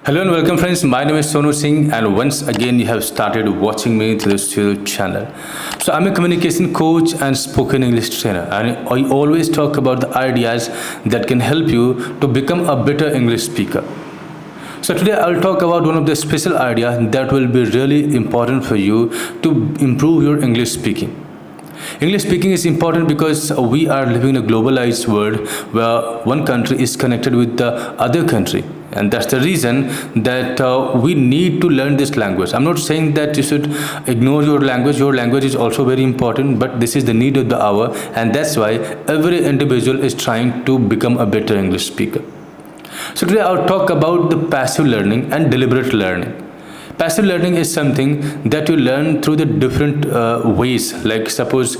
Hello and welcome friends, my name is Sonu Singh and once again you have started watching me through this YouTube channel. So I'm a communication coach and spoken English trainer and I always talk about the ideas that can help you to become a better English speaker. So today I'll talk about one of the special ideas that will be really important for you to improve your English speaking. English speaking is important because we are living in a globalized world where one country is connected with the other country, and that's the reason that we need to learn this language. I'm not saying that you should ignore your language. Your language is also very important, but this is the need of the hour, and that's why every individual is trying to become a better English speaker. So today I'll talk about the passive learning and deliberate learning. Passive learning is something that you learn through the different ways. Like suppose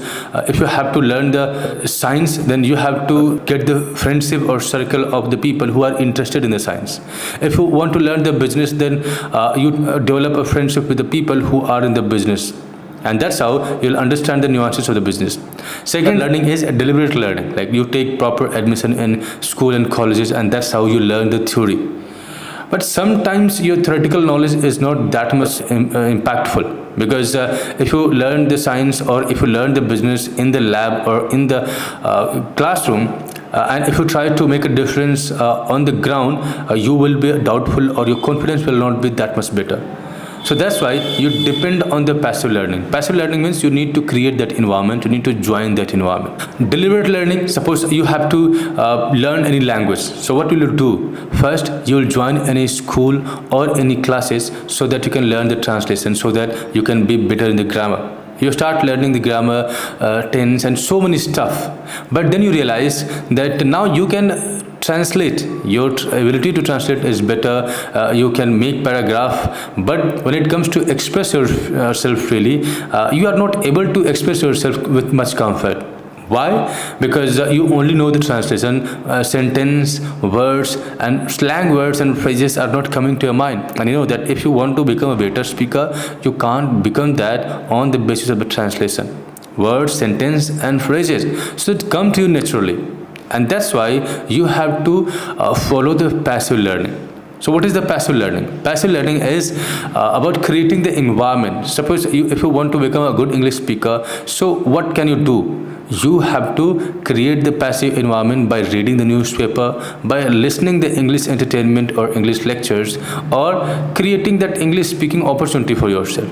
if you have to learn the science, then you have to get the friendship or circle of the people who are interested in the science. If you want to learn the business, then you develop a friendship with the people who are in the business. And that's how you'll understand the nuances of the business. Second, learning is a deliberate learning. Like you take proper admission in school and colleges, and that's how you learn the theory. But sometimes your theoretical knowledge is not that much impactful, because if you learn the science or if you learn the business in the lab or in the classroom, and if you try to make a difference on the ground, you will be doubtful or your confidence will not be that much better. So that's why you depend on the passive learning. Passive learning means you need to create that environment, you need to join that environment. Deliberate learning, suppose you have to learn any language. So what will you do? First, you will join any school or any classes so that you can learn the translation, so that you can be better in the grammar. You start learning the grammar, tense and so many stuff. But then you realize that now you can translate. Your ability to translate is better. You can make paragraph, but when it comes to express yourself freely, you are not able to express yourself with much comfort. Why? Because you only know the translation, sentence, words and slang words and phrases are not coming to your mind. And you know that if you want to become a better speaker, you can't become that on the basis of the translation. Words, sentence and phrases should come to you naturally. And that's why you have to follow the passive learning. So what is the passive learning? Passive learning is about creating the environment. Suppose if you want to become a good English speaker, so what can you do? You have to create the passive environment by reading the newspaper, by listening the English entertainment or English lectures, or creating that English speaking opportunity for yourself.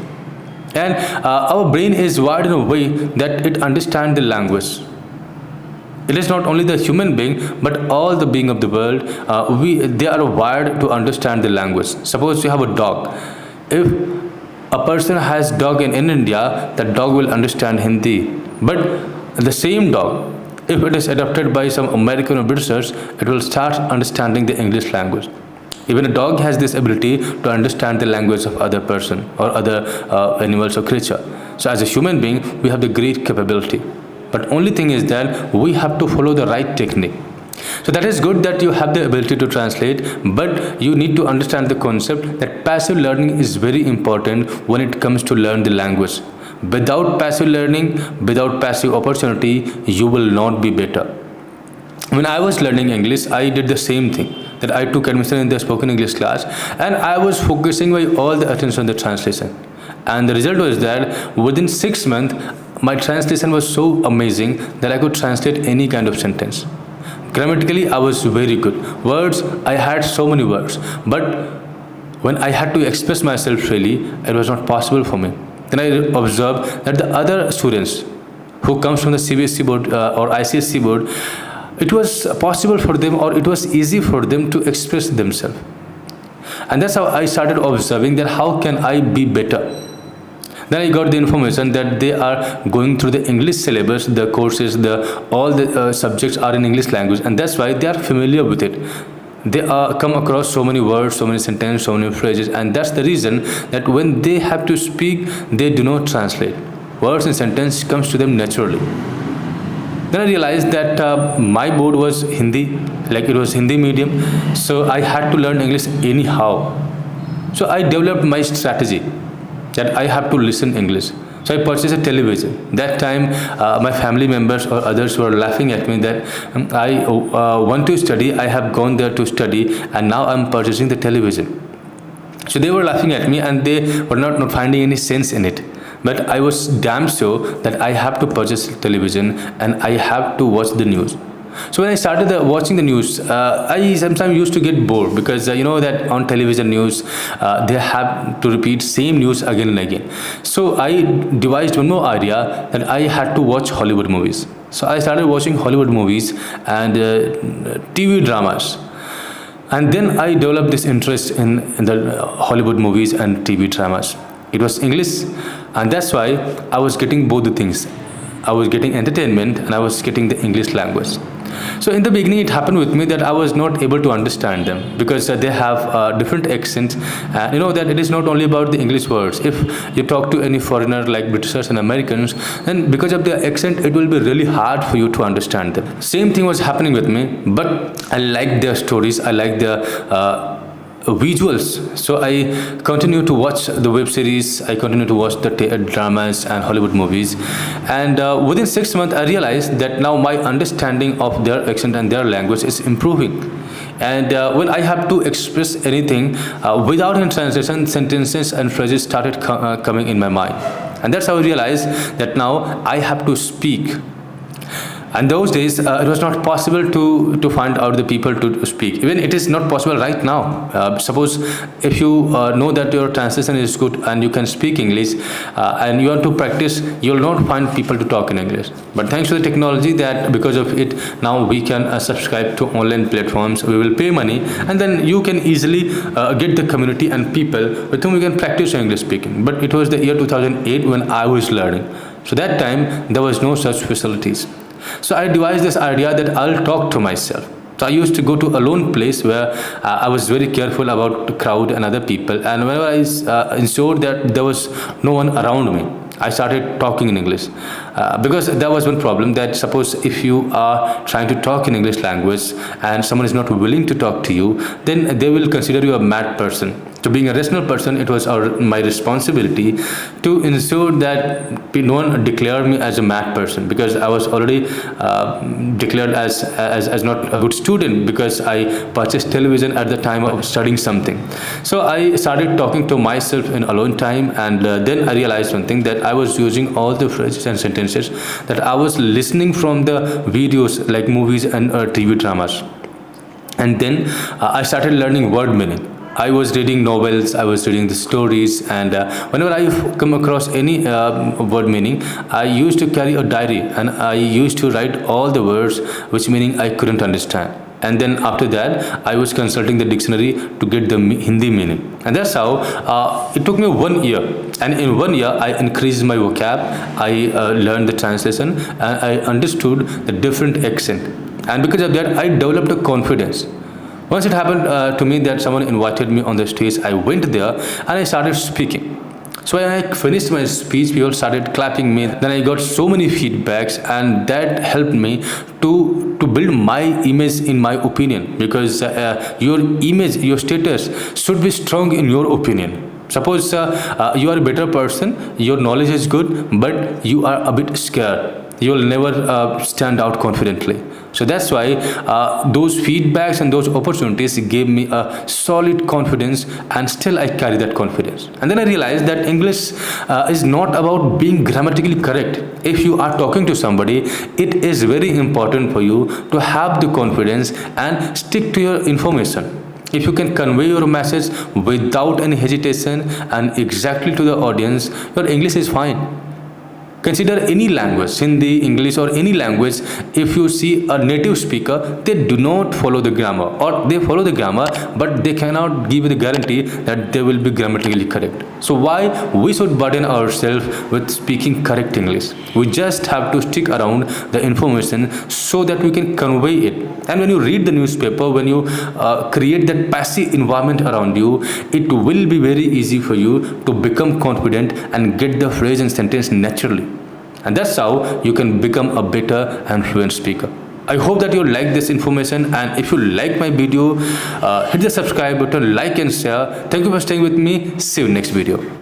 And our brain is wired in a way that it understands the language. It is not only the human being, but all the being of the world. They are wired to understand the language. Suppose you have a dog. If a person has dog in India, that dog will understand Hindi. But the same dog, if it is adopted by some American or Britishers, it will start understanding the English language. Even a dog has this ability to understand the language of other person or other animals or creature. So as a human being, we have the great capability. But only thing is that we have to follow the right technique. So that is good that you have the ability to translate, but you need to understand the concept that passive learning is very important when it comes to learn the language. Without passive learning, without passive opportunity, you will not be better. When I was learning English, I did the same thing. That I took admission in the spoken English class and I was focusing my all the attention on the translation. And the result was that within 6 months, my translation was so amazing that I could translate any kind of sentence. Grammatically, I was very good. Words, I had so many words. But when I had to express myself freely, it was not possible for me. Then I observed that the other students who comes from the CBSE board or ICSE board, it was possible for them, or it was easy for them to express themselves. And that's how I started observing that how can I be better. Then I got the information that they are going through the English syllabus, the courses, all the subjects are in English language, and that's why they are familiar with it. They come across so many words, so many sentences, so many phrases, and that's the reason that when they have to speak, they do not translate. Words and sentence comes to them naturally. Then I realized that my board was Hindi, like it was Hindi medium, so I had to learn English anyhow. So I developed my strategy that I have to listen English. So I purchased a television. That time my family members or others were laughing at me that I want to study, I have gone there to study and now I'm purchasing the television. So they were laughing at me and they were not finding any sense in it. But I was damn sure that I have to purchase television and I have to watch the news. So when I started watching the news, I sometimes used to get bored because you know that on television news they have to repeat same news again and again. So I devised one more idea that I had to watch Hollywood movies. So I started watching Hollywood movies and TV dramas. And then I developed this interest in the Hollywood movies and TV dramas. It was English, and that's why I was getting both the things. I was getting entertainment and I was getting the English language. So in the beginning, it happened with me that I was not able to understand them because they have different accents. You know that it is not only about the English words. If you talk to any foreigner like Britishers and Americans, then because of their accent, it will be really hard for you to understand them. Same thing was happening with me, but I liked their stories. I liked their visuals. So I continue to watch the web series, I continue to watch the dramas and Hollywood movies. And within 6 months, I realized that now my understanding of their accent and their language is improving. And when I have to express anything without any translation, sentences and phrases started coming in my mind. And that's how I realized that now I have to speak. And those days, it was not possible to find out the people to speak. Even it is not possible right now. Suppose if you know that your translation is good and you can speak English and you want to practice, you will not find people to talk in English. But thanks to the technology that because of it, now we can subscribe to online platforms. We will pay money and then you can easily get the community and people with whom you can practice English speaking. But it was the year 2008 when I was learning. So that time, there was no such facilities. So I devised this idea that I'll talk to myself. So I used to go to a lone place where I was very careful about the crowd and other people. And whenever I ensured that there was no one around me, I started talking in English because there was one problem that suppose if you are trying to talk in English language and someone is not willing to talk to you, then they will consider you a mad person. So being a rational person, it was my responsibility to ensure that no one declare me as a mad person because I was already declared as not a good student because I purchased television at the time of studying something. So I started talking to myself in alone time and then I realized one thing that I was using all the phrases and sentences that I was listening from the videos like movies and TV dramas. And then I started learning word meaning. I was reading novels, I was reading the stories, and whenever I come across any word meaning, I used to carry a diary and I used to write all the words which meaning I couldn't understand. And then after that, I was consulting the dictionary to get the Hindi meaning. And that's how it took me 1 year. And in 1 year, I increased my vocab, I learned the translation, and I understood the different accent. And because of that, I developed a confidence. Once it happened to me that someone invited me on the stage, I went there and I started speaking. So when I finished my speech, people started clapping me. Then I got so many feedbacks and that helped me to build my image in my opinion because your image, your status should be strong in your opinion. Suppose you are a better person, your knowledge is good, but you are a bit scared. You will never stand out confidently. So that's why those feedbacks and those opportunities gave me a solid confidence and still I carry that confidence. And then I realized that English is not about being grammatically correct. If you are talking to somebody, it is very important for you to have the confidence and stick to your information. If you can convey your message without any hesitation and exactly to the audience, your English is fine. Consider any language, Hindi, English or any language, if you see a native speaker, they do not follow the grammar or they follow the grammar but they cannot give you the guarantee that they will be grammatically correct. So why we should burden ourselves with speaking correct English? We just have to stick around the information so that we can convey it. And when you read the newspaper, when you create that passive environment around you, it will be very easy for you to become confident and get the phrase and sentence naturally. And that's how you can become a better and fluent speaker. I hope that you like this information, and if you like my video, hit the subscribe button, like and share. Thank you for staying with me. See you next video.